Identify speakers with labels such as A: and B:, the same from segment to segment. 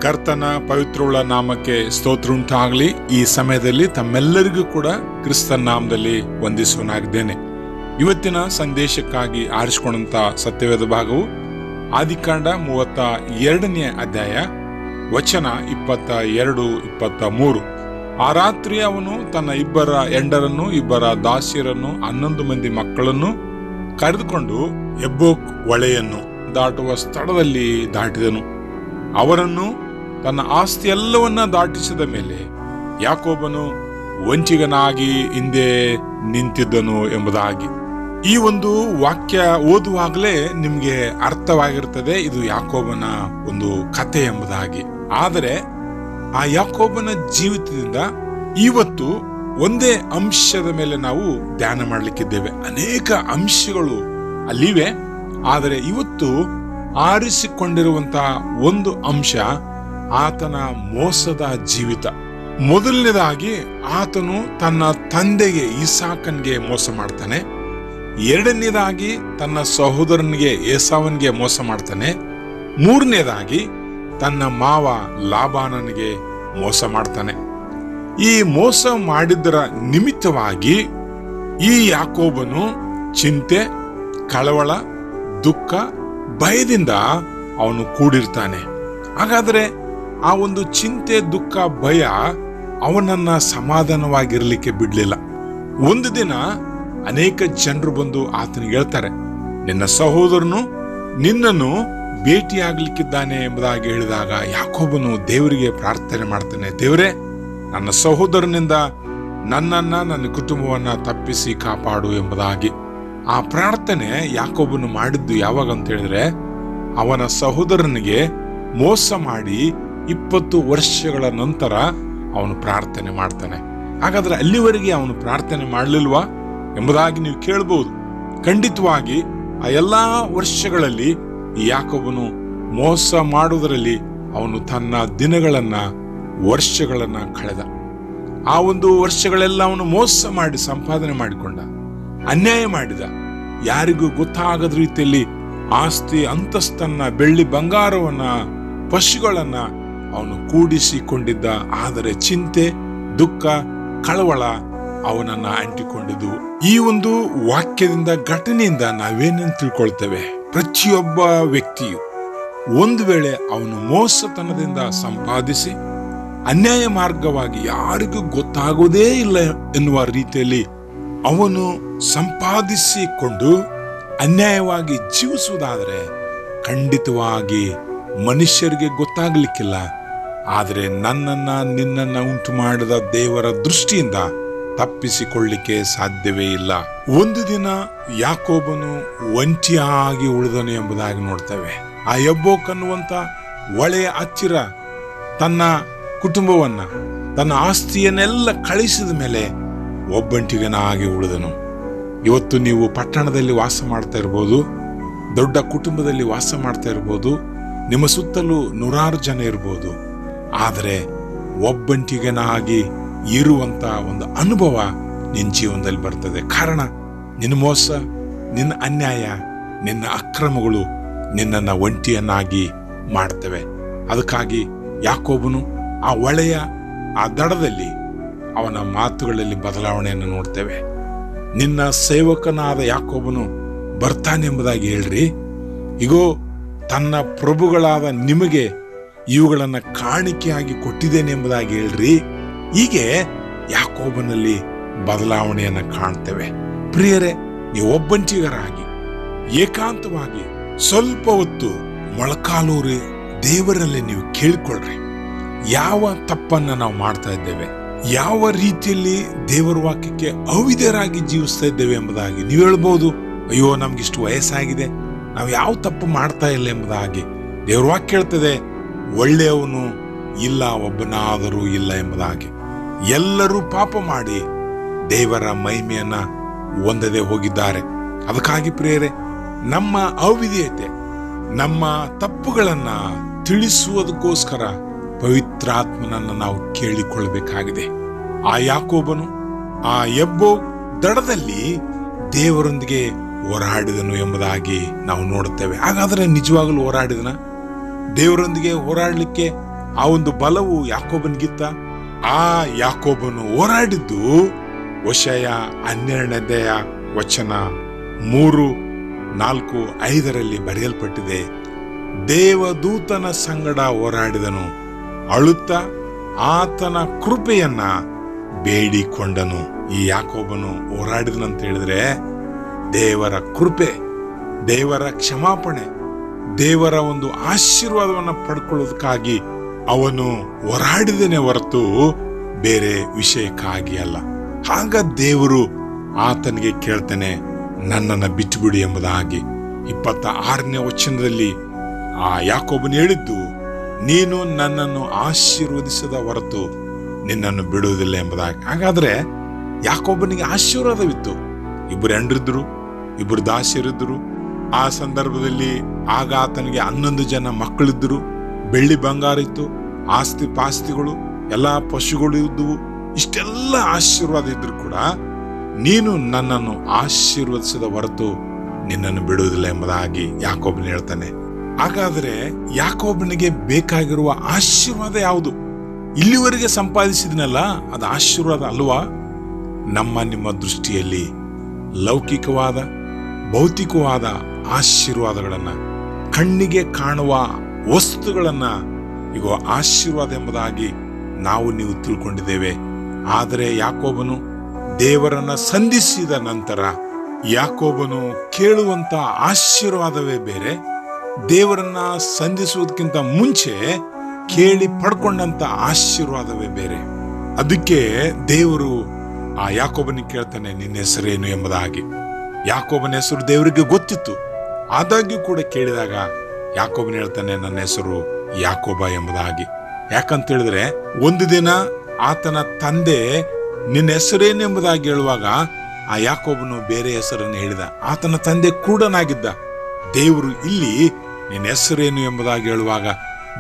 A: ಕರ್ತನ ಪವಿತ್ರವುಳ್ಳ ನಾಮಕ್ಕೆ ಸ್ತೋತ್ರ ಉಂಟಾಗಲಿ. ಈ ಸಮಯದಲ್ಲಿ ತಮ್ಮೆಲ್ಲರಿಗೂ ಕೂಡ ಕ್ರಿಸ್ತನ ನಾಮದಲ್ಲಿ ವಂದಿಸುವನಾಗಿದ್ದೇನೆ. ಇವತ್ತಿನ ಸಂದೇಶಕ್ಕಾಗಿ ಆರಿಸಿಕೊಂಡಂತ ಸತ್ಯವೇದ ಭಾಗವು ಆದಿಕಾಂಡ 32ನೇ ಅಧ್ಯಾಯ ವಚನ 22-23. ಆ ರಾತ್ರಿ ಅವನು ತನ್ನ 2 ಹೆಂಡರನ್ನು 2 ದಾಸಿಯರನ್ನು 11 ಮಂದಿ ಮಕ್ಕಳನ್ನು ಕರೆದುಕೊಂಡು ಯಬ್ಬೋಕ್ ಹೊಳೆಯನ್ನು ದಾಟುವ ಸ್ಥಳದಲ್ಲಿ ದಾಟಿದನು. ಅವರನ್ನು ತನ್ನ ಆಸ್ತಿ ಎಲ್ಲವನ್ನ ದಾಟಿಸಿದ ಮೇಲೆ ಯಾಕೋಬನು ವಂಚಿಗನಾಗಿ ಹಿಂದೆ ನಿಂತಿದ್ದನು ಎಂಬುದಾಗಿ. ಈ ಒಂದು ವಾಕ್ಯ ಓದುವಾಗಲೇ ನಿಮ್ಗೆ ಅರ್ಥವಾಗಿರ್ತದೆ ಇದು ಯಾಕೋಬನ ಒಂದು ಕಥೆ ಎಂಬುದಾಗಿ. ಆದರೆ ಆ ಯಾಕೋಬನ ಜೀವಿತದಿಂದ ಇವತ್ತು ಒಂದೇ ಅಂಶದ ಮೇಲೆ ನಾವು ಧ್ಯಾನ ಮಾಡಲಿಕ್ಕಿದ್ದೇವೆ. ಅನೇಕ ಅಂಶಗಳು ಅಲ್ಲಿವೆ, ಆದರೆ ಇವತ್ತು ಆರಿಸಿಕೊಂಡಿರುವಂತಹ ಒಂದು ಅಂಶ ಆತನ ಮೋಸದ ಜೀವಿತ. ಮೊದಲನೇದಾಗಿ ಆತನು ತನ್ನ ತಂದೆಗೆ ಇಸಾಕನ್ಗೆ ಮೋಸ ಮಾಡ್ತಾನೆ. ಎರಡನೇದಾಗಿ ತನ್ನ ಸಹೋದರನಿಗೆ ಏಸಾವನ್ಗೆ ಮೋಸ ಮಾಡ್ತಾನೆ. ಮೂರನೇದಾಗಿ ತನ್ನ ಮಾವ ಲಾಬಾನನಿಗೆ ಮೋಸ ಮಾಡ್ತಾನೆ. ಈ ಮೋಸ ಮಾಡಿದ್ದರ ನಿಮಿತ್ತವಾಗಿ ಈ ಯಾಕೋಬನು ಚಿಂತೆ, ಕಳವಳ, ದುಃಖ, ಭಯದಿಂದ ಅವನು ಕೂಡಿರ್ತಾನೆ. ಹಾಗಾದ್ರೆ ಆ ಒಂದು ಚಿಂತೆ, ದುಃಖ, ಭಯ ಅವನನ್ನ ಸಮಾಧಾನವಾಗಿರ್ಲಿಕ್ಕೆ ಬಿಡ್ಲಿಲ್ಲ. ಒಂದು ದಿನ ಅನೇಕ ಜನರು ಬಂದು ಆತನಿಗೆ ಹೇಳ್ತಾರೆ, ನಿನ್ನ ಸಹೋದರನು ನಿನ್ನನ್ನು ಭೇಟಿಯಾಗ್ಲಿಕ್ಕಿದ್ದಾನೆ ಎಂಬುದಾಗಿ ಹೇಳಿದಾಗ ಯಾಕೋಬನು ದೇವರಿಗೆ ಪ್ರಾರ್ಥನೆ ಮಾಡ್ತಾನೆ, ದೇವರೇ ನನ್ನ ಸಹೋದರನಿಂದ ನನ್ನನ್ನ ನನ್ನ ಕುಟುಂಬವನ್ನ ತಪ್ಪಿಸಿ ಕಾಪಾಡು ಎಂಬುದಾಗಿ. ಆ ಪ್ರಾರ್ಥನೆ ಯಾಕೋಬನು ಮಾಡಿದ್ದು ಯಾವಾಗ ಅಂತ ಹೇಳಿದ್ರೆ, ಅವನ ಸಹೋದರನಿಗೆ ಮೋಸ ಮಾಡಿ 20 ವರ್ಷಗಳ ನಂತರ ಅವನು ಪ್ರಾರ್ಥನೆ ಮಾಡ್ತಾನೆ. ಹಾಗಾದ್ರೆ ಅಲ್ಲಿವರೆಗೆ ಅವನು ಪ್ರಾರ್ಥನೆ ಮಾಡಲಿಲ್ವಾ ಎಂಬುದಾಗಿ ನೀವು ಕೇಳಬಹುದು. ಖಂಡಿತವಾಗಿ ಆ ಎಲ್ಲಾ ವರ್ಷಗಳಲ್ಲಿ ಈ ಯಾಕೋಬನು ಮೋಸ ಮಾಡುವುದರಲ್ಲಿ ಅವನು ತನ್ನ ದಿನಗಳನ್ನ, ವರ್ಷಗಳನ್ನ ಕಳೆದ. ಆ ಒಂದು ವರ್ಷಗಳೆಲ್ಲ ಅವನು ಮೋಸ ಮಾಡಿ ಸಂಪಾದನೆ ಮಾಡಿಕೊಂಡ, ಅನ್ಯಾಯ ಮಾಡಿದ. ಯಾರಿಗೂ ಗೊತ್ತಾಗದ ರೀತಿಯಲ್ಲಿ ಆಸ್ತಿ ಅಂತಸ್ತನ್ನ, ಬೆಳ್ಳಿ ಬಂಗಾರವನ್ನ, ಪಶುಗಳನ್ನ ಅವನು ಕೂಡಿಸಿಕೊಂಡಿದ್ದ. ಆದರೆ ಚಿಂತೆ, ದುಃಖ, ಕಳವಳ ಅವನನ್ನ ಅಂಟಿಕೊಂಡಿದ್ದು. ಈ ಒಂದು ವಾಕ್ಯದಿಂದ, ಘಟನೆಯಿಂದ ನಾವೇನೇನು ತಿಳ್ಕೊಳ್ತೇವೆ? ಪ್ರತಿಯೊಬ್ಬ ವ್ಯಕ್ತಿಯು ಒಂದು ವೇಳೆ ಅವನು ಮೋಸತನದಿಂದ ಸಂಪಾದಿಸಿ ಅನ್ಯಾಯ ಮಾರ್ಗವಾಗಿ ಯಾರಿಗೂ ಗೊತ್ತಾಗೋದೇ ಇಲ್ಲ ಎನ್ನುವ ರೀತಿಯಲ್ಲಿ ಅವನು ಸಂಪಾದಿಸಿಕೊಂಡು ಅನ್ಯಾಯವಾಗಿ ಜೀವಿಸುವುದಾದರೆ ಖಂಡಿತವಾಗಿ ಮನುಷ್ಯರಿಗೆ ಗೊತ್ತಾಗ್ಲಿಕ್ಕಿಲ್ಲ. ಆದರೆ ನನ್ನನ್ನ ನಿನ್ನನ್ನ ಉಂಟು ಮಾಡಿದ ದೇವರ ದೃಷ್ಟಿಯಿಂದ ತಪ್ಪಿಸಿಕೊಳ್ಳಿಕ್ಕೆ ಸಾಧ್ಯವೇ ಇಲ್ಲ. ಒಂದು ದಿನ ಯಾಕೋಬನು ಒಂಟಿಯಾಗಿ ಉಳಿದನು ಎಂಬುದಾಗಿ ನೋಡ್ತೇವೆ. ಆ ಯಬ್ಬೋಕ್ ಅನ್ನುವಂತ ಹೊಳೆಯ ಹತ್ತಿರ ತನ್ನ ಕುಟುಂಬವನ್ನ, ತನ್ನ ಆಸ್ತಿಯನ್ನೆಲ್ಲ ಕಳಿಸಿದ ಮೇಲೆ ಒಬ್ಬಂಟಿಗನಾಗಿ ಉಳಿದನು. ಇವತ್ತು ನೀವು ಪಟ್ಟಣದಲ್ಲಿ ವಾಸ ಮಾಡ್ತಾ ಇರ್ಬೋದು, ದೊಡ್ಡ ಕುಟುಂಬದಲ್ಲಿ ವಾಸ ಮಾಡ್ತಾ ಇರ್ಬೋದು, ನಿಮ್ಮ ಸುತ್ತಲೂ 100 ಜನ ಇರ್ಬೋದು. ಆದರೆ ಒಬ್ಬಂಟಿಗನಾಗಿ ಇರುವಂತ ಒಂದು ಅನುಭವ ನಿನ್ನ ಜೀವನದಲ್ಲಿ ಬರ್ತದೆ. ಕಾರಣ ನಿನ್ನ ಮೋಸ, ನಿನ್ನ ಅನ್ಯಾಯ, ನಿನ್ನ ಅಕ್ರಮಗಳು ನಿನ್ನನ್ನ ಒಂಟಿಯನ್ನಾಗಿ ಮಾಡ್ತವೆ. ಅದಕ್ಕಾಗಿ ಯಾಕೋಬನು ಆ ಹೊಳೆಯ ಆ ದಡದಲ್ಲಿ ಅವನ ಮಾತುಗಳಲ್ಲಿ ಬದಲಾವಣೆಯನ್ನು ನೋಡ್ತೇವೆ. ನಿನ್ನ ಸೇವಕನಾದ ಯಾಕೋಬನು ಬರ್ತಾನೆಂಬುದಾಗಿ ಹೇಳ್ರಿ, ಇಗೋ ತನ್ನ ಪ್ರಭುಗಳಾದ ನಿಮಗೆ ಇವುಗಳನ್ನ ಕಾಣಿಕೆಯಾಗಿ ಕೊಟ್ಟಿದ್ದೇನೆ ಎಂಬುದಾಗಿ ಹೇಳ್ರಿ. ಹೀಗೆ ಯಾಕೋಬನಲ್ಲಿ ಬದಲಾವಣೆಯನ್ನ ಕಾಣ್ತೇವೆ. ಪ್ರಿಯರೇ, ನೀವು ಒಬ್ಬಂಟಿಗರಾಗಿ ಏಕಾಂತವಾಗಿ ಸ್ವಲ್ಪ ಹೊತ್ತು ಮೊಳಕಾಲೂರಿ ದೇವರಲ್ಲಿ ನೀವು ಕೇಳಿಕೊಳ್ಳ್ರಿ. ಯಾವ ತಪ್ಪನ್ನ ನಾವು ಮಾಡ್ತಾ ಇದ್ದೇವೆ, ಯಾವ ರೀತಿಯಲ್ಲಿ ದೇವರ ವಾಕ್ಯಕ್ಕೆ ಅವಿಧೇಯರಾಗಿ ಜೀವಿಸ್ತಾ ಇದ್ದೇವೆ ಎಂಬುದಾಗಿ ನೀವು ಹೇಳ್ಬಹುದು. ಅಯ್ಯೋ, ನಮ್ಗಿಷ್ಟು ವಯಸ್ಸಾಗಿದೆ, ನಾವು ಯಾವ ತಪ್ಪು ಮಾಡ್ತಾ ಇಲ್ಲ ಎಂಬುದಾಗಿ. ದೇವರ ವಾಕ್ಯ ಹೇಳ್ತದೆ, ಒಳ್ಳೆಯವನು ಇಲ್ಲ, ಒಬ್ಬನಾದರೂ ಇಲ್ಲ ಎಂಬುದಾಗಿ. ಎಲ್ಲರೂ ಪಾಪ ಮಾಡಿ ದೇವರ ಮಹಿಮೆಯನ್ನ ಹೊಂದದೆ ಹೋಗಿದ್ದಾರೆ. ಅದಕ್ಕಾಗಿ ಪ್ರಿಯರೇ, ನಮ್ಮ ಅವಿಧೇಯತೆ, ನಮ್ಮ ತಪ್ಪುಗಳನ್ನ ತಿಳಿಸುವುದಕ್ಕೋಸ್ಕರ ಪವಿತ್ರಾತ್ಮನನ್ನ ನಾವು ಕೇಳಿಕೊಳ್ಳಬೇಕಾಗಿದೆ. ಆ ಯಾಕೋಬನು ಆ ಯಬ್ಬೋಕ್ ದಡದಲ್ಲಿ ದೇವರೊಂದಿಗೆ ಹೋರಾಡಿದನು ಎಂಬುದಾಗಿ ನಾವು ನೋಡುತ್ತೇವೆ. ಹಾಗಾದ್ರೆ ನಿಜವಾಗಲೂ ಹೋರಾಡಿದನ? ದೇವರೊಂದಿಗೆ ಹೋರಾಡಲಿಕ್ಕೆ ಆ ಒಂದು ಬಲವು ಯಾಕೋಬನಿಗಿತ್ತ? ಆ ಯಾಕೋಬನು ಹೋರಾಡಿದ್ದು ಹೋಶೇಯ 12ನೇ ವಚನ 3, 4, 5ರಲ್ಲಿ ಬರೆಯಲ್ಪಟ್ಟಿದೆ. ದೇವದೂತನ ಸಂಗಡ ಹೋರಾಡಿದನು, ಅಳುತ್ತಾ ಆತನ ಕೃಪೆಯನ್ನ ಬೇಡಿಕೊಂಡನು. ಈ ಯಾಕೋಬನು ಹೋರಾಡಿದನಂತ ಹೇಳಿದ್ರೆ ದೇವರ ಕೃಪೆ, ದೇವರ ಕ್ಷಮಾಪಣೆ, ದೇವರ ಒಂದು ಆಶೀರ್ವಾದವನ್ನ ಪಡ್ಕೊಳ್ಳೋದಕ್ಕಾಗಿ ಅವನು ಹೋರಾಡಿದನೇ ಹೊರತು ಬೇರೆ ವಿಷಯಕ್ಕಾಗಿ ಅಲ್ಲ. ಆಗ ದೇವರು ಆತನಿಗೆ ಕೇಳ್ತಾನೆ, ನನ್ನನ್ನು ಬಿಟ್ಟುಬಿಡಿ ಎಂಬುದಾಗಿ. 26ನೇ ವಚನದಲ್ಲಿ ಆ ಯಾಕೋಬನು ಹೇಳಿದ್ದು, ನೀನು ನನ್ನನ್ನು ಆಶೀರ್ವದಿಸದ ಹೊರತು ನಿನ್ನನ್ನು ಬಿಡುವುದಿಲ್ಲ ಎಂಬುದಾಗಿ. ಹಾಗಾದ್ರೆ ಯಾಕೋಬನಿಗೆ ಆಶೀರ್ವಾದವಿತ್ತು. 2 ಹೆಂಡ್ರಿದ್ರು, 2 ದಾಸಿಯರಿದ್ರು. ಆ ಸಂದರ್ಭದಲ್ಲಿ ಆಗ ಆತನಿಗೆ 11 ಜನ ಮಕ್ಕಳಿದ್ದರು. ಬೆಳ್ಳಿ ಬಂಗಾರ ಇತ್ತು, ಆಸ್ತಿ ಪಾಸ್ತಿಗಳು, ಎಲ್ಲ ಪಶುಗಳು ಇದ್ದುವು. ಇಷ್ಟೆಲ್ಲ ಆಶೀರ್ವಾದ ಇದ್ರು ಕೂಡ ನೀನು ನನ್ನನ್ನು ಆಶೀರ್ವದಿಸದ ಹೊರತು ನಿನ್ನನ್ನು ಬಿಡುವುದಿಲ್ಲ ಎಂಬುದಾಗಿ ಯಾಕೋಬನು ಹೇಳ್ತಾನೆ. ಹಾಗಾದ್ರೆ ಯಾಕೋಬನಿಗೆ ಬೇಕಾಗಿರುವ ಆಶೀರ್ವಾದ ಯಾವುದು? ಇಲ್ಲಿವರೆಗೆ ಸಂಪಾದಿಸಿದನಲ್ಲ, ಅದು ಆಶೀರ್ವಾದ ಅಲ್ವಾ? ನಿಮ್ಮ ದೃಷ್ಟಿಯಲ್ಲಿ ಲೌಕಿಕವಾದ ಭೌತಿಕವಾದ ಆಶೀರ್ವಾದಗಳನ್ನ, ಕಣ್ಣಿಗೆ ಕಾಣುವ ವಸ್ತುಗಳನ್ನ ಈಗ ಆಶೀರ್ವಾದ ಎಂಬುದಾಗಿ ನೀವು ತಿಳ್ಕೊಂಡಿದ್ದೇವೆ. ಆದರೆ ಯಾಕೋಬನು ದೇವರನ್ನ ಸಂಧಿಸಿದ ನಂತರ ಯಾಕೋಬನು ಕೇಳುವಂತ ಆಶೀರ್ವಾದವೇ ಬೇರೆ, ದೇವರನ್ನ ಸಂಧಿಸುವುದಕ್ಕಿಂತ ಮುಂಚೆ ಕೇಳಿ ಪಡ್ಕೊಂಡಂತ ಆಶೀರ್ವಾದವೇ ಬೇರೆ. ಅದಕ್ಕೆ ದೇವರು ಆ ಯಾಕೋಬನಿಗೆ ಕೇಳ್ತಾನೆ, ನಿನ್ನ ಹೆಸರೇನು ಎಂಬುದಾಗಿ. ಯಾಕೋಬನ ಹೆಸರು ದೇವರಿಗೆ ಗೊತ್ತಿತ್ತು. ಆದಾಗ್ಯೂ ಕೂಡ ಕೇಳಿದಾಗ ಯಾಕೋಬನ ಹೇಳ್ತಾನೆ, ನನ್ನ ಹೆಸರು ಯಾಕೋಬ ಎಂಬುದಾಗಿ. ಯಾಕಂತ ಹೇಳಿದ್ರೆ ಒಂದು ದಿನ ಆತನ ತಂದೆ ನಿನ್ನ ಹೆಸರೇನು ಎಂಬುದಾಗಿ ಹೇಳುವಾಗ ಆ ಯಾಕೋಬನು ಬೇರೆ ಹೆಸರನ್ನು ಹೇಳಿದ. ಆತನ ತಂದೆ ಕೂಡನಾಗಿದ್ದ. ದೇವರು ಇಲ್ಲಿ ನಿನ್ನ ಹೆಸರೇನು ಎಂಬುದಾಗಿ ಹೇಳುವಾಗ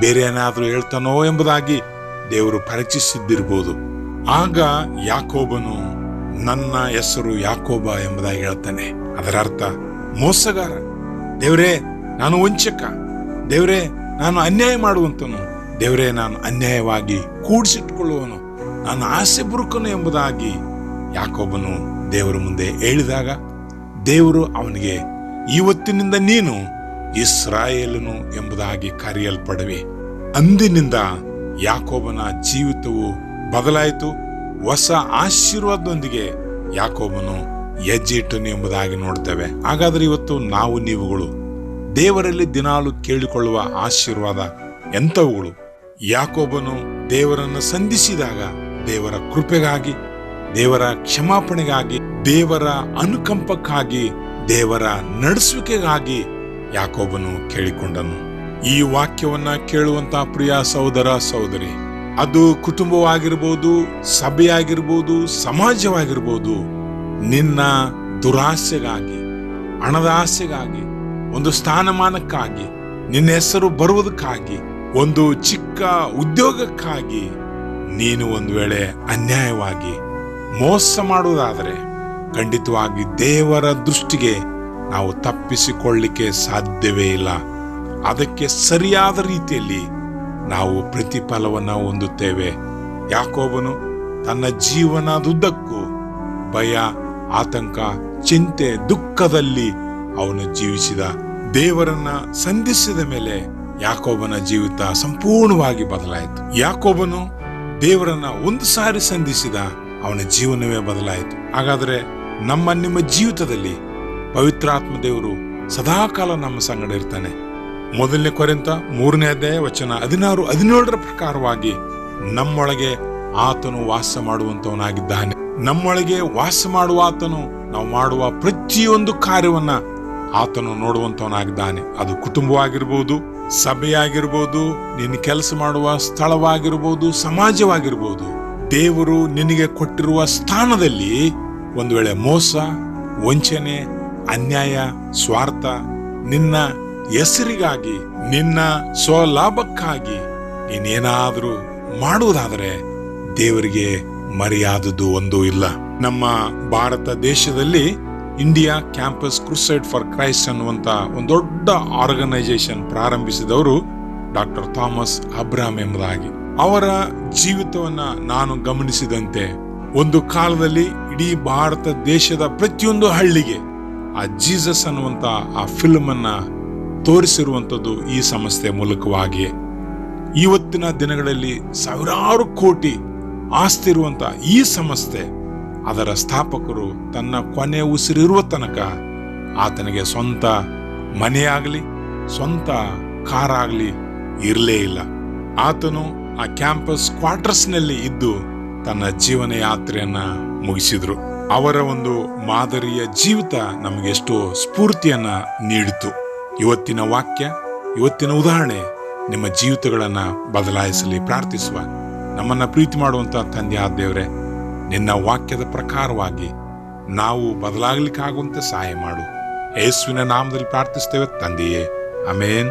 A: ಬೇರೆ ಏನಾದ್ರೂ ಹೇಳ್ತಾನೋ ಎಂಬುದಾಗಿ ದೇವರು ಪರೀಕ್ಷಿಸಿದ್ದಿರ್ಬೋದು. ಆಗ ಯಾಕೋಬನು ನನ್ನ ಹೆಸರು ಯಾಕೋಬ ಎಂಬುದಾಗಿ ಹೇಳ್ತಾನೆ. ಅದರ ಅರ್ಥ ಮೋಸಗಾರ, ದೇವರೇ ನಾನು ವಂಚಕ, ದೇವರೇ ನಾನು ಅನ್ಯಾಯ ಮಾಡುವಂತನು, ದೇವರೇ ನಾನು ಅನ್ಯಾಯವಾಗಿ ಕೂಡಿಸಿಟ್ಕೊಳ್ಳುವನು, ನಾನು ಆಸೆ ಬುರುಕನು ಎಂಬುದಾಗಿ ಯಾಕೋಬನು ದೇವರ ಮುಂದೆ ಹೇಳಿದಾಗ ದೇವರು ಅವನಿಗೆ, ಇವತ್ತಿನಿಂದ ನೀನು ಇಸ್ರಾಯೇಲನು ಎಂಬುದಾಗಿ ಕರೆಯಲ್ಪಡುವೆ. ಅಂದಿನಿಂದ ಯಾಕೋಬನ ಜೀವಿತವು ಬದಲಾಯಿತು. ಹೊಸ ಆಶೀರ್ವಾದದೊಂದಿಗೆ ಯಾಕೋಬನು ಹೆಜ್ಜೆ ಇಟ್ಟನು ಎಂಬುದಾಗಿ ನೋಡ್ತೇವೆ. ಹಾಗಾದ್ರೆ ಇವತ್ತು ನೀವುಗಳು ದೇವರಲ್ಲಿ ದಿನಾಲು ಕೇಳಿಕೊಳ್ಳುವ ಆಶೀರ್ವಾದ ಎಂಥವುಗಳು? ಯಾಕೋಬನು ದೇವರನ್ನು ಸಂಧಿಸಿದಾಗ ದೇವರ ಕೃಪೆಗಾಗಿ, ದೇವರ ಕ್ಷಮಾಪಣೆಗಾಗಿ, ದೇವರ ಅನುಕಂಪಕ್ಕಾಗಿ, ದೇವರ ನಡೆಸುವಿಕೆಗಾಗಿ ಯಾಕೋಬನು ಕೇಳಿಕೊಂಡನು. ಈ ವಾಕ್ಯವನ್ನ ಕೇಳುವಂತ ಪ್ರಿಯ ಸಹೋದರ ಸಹೋದರಿ, ಅದು ಕುಟುಂಬವಾಗಿರ್ಬೋದು, ಸಭೆಯಾಗಿರ್ಬೋದು, ಸಮಾಜವಾಗಿರ್ಬೋದು, ನಿನ್ನ ದುರಾಸೆಗಾಗಿ, ಹಣದ ಆಸೆಗಾಗಿ, ಒಂದು ಸ್ಥಾನಮಾನಕ್ಕಾಗಿ, ನಿನ್ನ ಹೆಸರು ಬರುವುದಕ್ಕಾಗಿ, ಒಂದು ಚಿಕ್ಕ ಉದ್ಯೋಗಕ್ಕಾಗಿ ನೀನು ಒಂದು ವೇಳೆ ಅನ್ಯಾಯವಾಗಿ ಮೋಸ ಮಾಡುವುದಾದರೆ ಖಂಡಿತವಾಗಿ ದೇವರ ದೃಷ್ಟಿಗೆ ನಾವು ತಪ್ಪಿಸಿಕೊಳ್ಳಲಿಕ್ಕೆ ಸಾಧ್ಯವೇ ಇಲ್ಲ. ಅದಕ್ಕೆ ಸರಿಯಾದ ರೀತಿಯಲ್ಲಿ ನಾವು ಪ್ರತಿಫಲವನ್ನು ಹೊಂದುತ್ತೇವೆ. ಯಾಕೋಬನು ತನ್ನ ಜೀವನದುದ್ದಕ್ಕೂ ಭಯ, ಆತಂಕ, ಚಿಂತೆ, ದುಃಖದಲ್ಲಿ ಅವನು ಜೀವಿಸಿದ. ದೇವರನ್ನ ಸಂಧಿಸಿದ ಮೇಲೆ ಯಾಕೋಬನ ಜೀವಿತ ಸಂಪೂರ್ಣವಾಗಿ ಬದಲಾಯಿತು. ಯಾಕೋಬನು ದೇವರನ್ನ ಒಂದು ಸಾರಿ ಸಂಧಿಸಿದ, ಅವನ ಜೀವನವೇ ಬದಲಾಯಿತು. ಹಾಗಾದ್ರೆ ನಿಮ್ಮ ಜೀವಿತದಲ್ಲಿ ಪವಿತ್ರಾತ್ಮ ದೇವರು ಸದಾಕಾಲ ನಮ್ಮ ಸಂಗಡ ಇರ್ತಾನೆ. 1 ಕೊರಿಂಥ 3ನೇ ವಚನ 16, 17 ಪ್ರಕಾರವಾಗಿ ನಮ್ಮೊಳಗೆ ಆತನು ವಾಸ ಮಾಡುವಂತವನಾಗಿದ್ದಾನೆ. ನಮ್ಮೊಳಗೆ ವಾಸ ಮಾಡುವ ಆತನು ನಾವು ಮಾಡುವ ಪ್ರತಿಯೊಂದು ಕಾರ್ಯವನ್ನ ಆತನು ನೋಡುವಂತವನಾಗಿದ್ದಾನೆ. ಅದು ಕುಟುಂಬವಾಗಿರ್ಬೋದು, ಸಭೆಯಾಗಿರ್ಬೋದು, ನಿನ್ನ ಕೆಲಸ ಮಾಡುವ ಸ್ಥಳವಾಗಿರ್ಬೋದು, ಸಮಾಜವಾಗಿರ್ಬೋದು. ದೇವರು ನಿನಗೆ ಕೊಟ್ಟಿರುವ ಸ್ಥಾನದಲ್ಲಿ ಒಂದು ವೇಳೆ ಮೋಸ, ವಂಚನೆ, ಅನ್ಯಾಯ, ಸ್ವಾರ್ಥ, ನಿನ್ನ ಹೆಸರಿಗಾಗಿ, ನಿನ್ನ ಸ್ವಲಾಭಕ್ಕಾಗಿ ನೀನೇನಾದ್ರೂ ಮಾಡುವುದಾದರೆ ದೇವರಿಗೆ ಮರೆಯಾದದ್ದು ಒಂದೂ ಇಲ್ಲ. ನಮ್ಮ ಭಾರತ ದೇಶದಲ್ಲಿ ಇಂಡಿಯಾ ಕ್ಯಾಂಪಸ್ ಕ್ರೂಸೈಡ್ ಫಾರ್ ಕ್ರೈಸ್ಟ್ ಅನ್ನುವಂತ ಒಂದು ದೊಡ್ಡ ಆರ್ಗನೈಸೇಷನ್ ಪ್ರಾರಂಭಿಸಿದವರು ಡಾಕ್ಟರ್ ಥಾಮಸ್ ಅಬ್ರಹಾಂ ಎಂಬುದಾಗಿ. ಅವರ ಜೀವಿತವನ್ನ ನಾನು ಗಮನಿಸಿದಂತೆ ಒಂದು ಕಾಲದಲ್ಲಿ ಇಡೀ ಭಾರತ ದೇಶದ ಪ್ರತಿಯೊಂದು ಹಳ್ಳಿಗೆ ಆ ಜೀಸಸ್ ಅನ್ನುವಂತ ಆ ಫಿಲ್ಮ್ ಅನ್ನ ತೋರಿಸಿರುವಂಥದ್ದು ಈ ಸಂಸ್ಥೆ ಮೂಲಕವಾಗಿಯೇ. ಇವತ್ತಿನ ದಿನಗಳಲ್ಲಿ ಸಾವಿರಾರು ಕೋಟಿ ಆಸ್ತಿ ಇರುವಂತ ಈ ಸಂಸ್ಥೆ, ಅದರ ಸ್ಥಾಪಕರು ತನ್ನ ಕೊನೆ ಉಸಿರಿರುವ ತನಕ ಆತನಿಗೆ ಸ್ವಂತ ಮನೆಯಾಗಲಿ ಸ್ವಂತ ಕಾರಾಗಲಿ ಇರಲೇ ಇಲ್ಲ. ಆತನು ಆ ಕ್ಯಾಂಪಸ್ ಕ್ವಾರ್ಟರ್ಸ್ನಲ್ಲಿ ಇದ್ದು ತನ್ನ ಜೀವನ ಯಾತ್ರೆಯನ್ನ ಮುಗಿಸಿದ್ರು. ಅವರ ಒಂದು ಮಾದರಿಯ ಜೀವಿತ ನಮಗೆ ಎಷ್ಟೋ ಸ್ಫೂರ್ತಿಯನ್ನ ನೀಡಿತು. ಇವತ್ತಿನ ವಾಕ್ಯ, ಇವತ್ತಿನ ಉದಾಹರಣೆ ನಿಮ್ಮ ಜೀವಿತಗಳನ್ನ ಬದಲಾಯಿಸಲಿ ಪ್ರಾರ್ಥಿಸುವ. ನಮ್ಮನ್ನ ಪ್ರೀತಿ ಮಾಡುವಂತ ತಂದೆಯಾದ ದೇವರೇ, ನಿನ್ನ ವಾಕ್ಯದ ಪ್ರಕಾರವಾಗಿ ನಾವು ಬದಲಾಗಲಿಕ್ಕಾಗುವಂತೆ ಸಹಾಯ ಮಾಡು. ಯೇಸುವಿನ ನಾಮದಲ್ಲಿ ಪ್ರಾರ್ಥಿಸ್ತೇವೆ ತಂದೆಯೇ, ಆಮೆನ್.